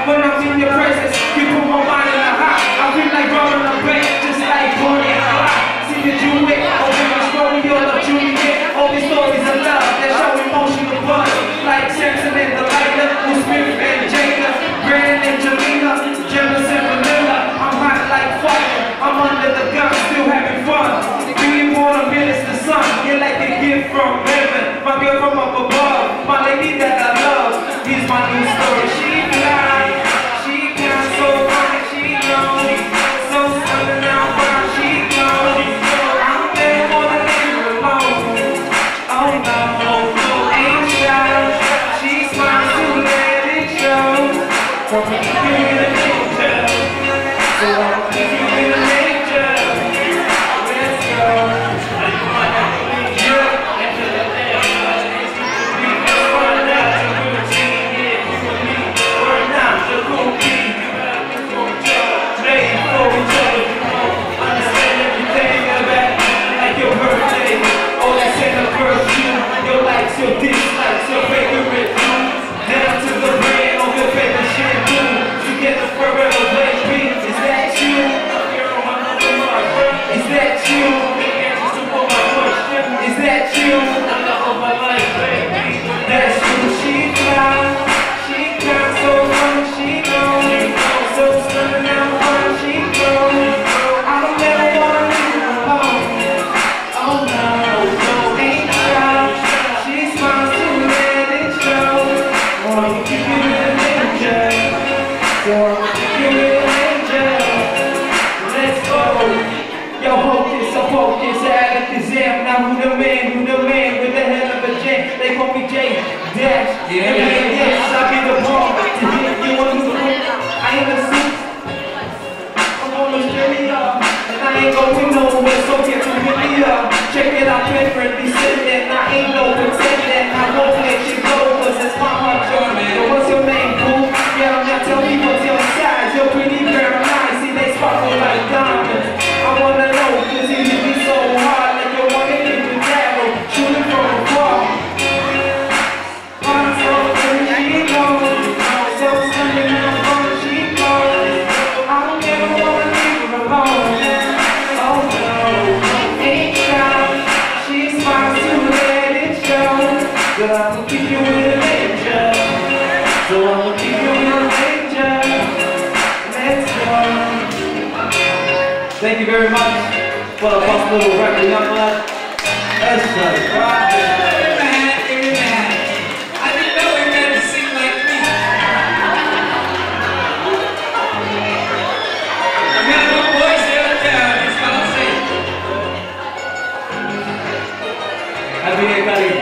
when I'm in your presence. You put my mind in a hot. I feel like rolling a bed, just like Bonnie and Clyde. See the Jewish, open my story, you're the Juliet. All these stories of love that show emotional buzz, like Samson and Delilah, Will Smith and Jada, Brandon and Jelena, Jefferson and Vanilla. I'm hot like fire, I'm under the gun, still having fun. You born a minister son, you're like a gift from heaven. My girl from up above, my lady that I love. Here's my new story. She fly, she can so fine, she knows. So stunning now, fine, she knows. I'm there more than ever alone. Oh no, ain't shy. She smiles to let it show. For me, you're an angel. So I'm giving you an angel. Let's go. Your dislikes, your favorite food. Down to the brand of your favorite shampoo. Together forever, baby. Is that you? Is that you? Is that you? That's who she flies. She comes so long, she goes. So stunning now, far she goes. I don't ever wanna leave her alone. Oh no, ain't shy. Now who the man with the hell of a jam? They call me J Dash. Yeah, yes, I be the ball to hit you on the room. I am a suit. I'm on the journey up, and I ain't going nowhere, so get to hit me up. Check it out, differently said that I ain't no pretending. I won't let you go, cause it's my heart journey. But what's your name, boo? Yeah, now tell me what's your size. You're pretty very nice, see they sparkle like diamonds. I wanna know, cause it be so hard. I'ma keep you with an angel. So I'ma keep you with an angel. Let's go. Thank you very much for the first little record, young lad. That's right. Amen. I didn't know we meant to sing like me. I got a little voice there, that's what I'm saying. I mean,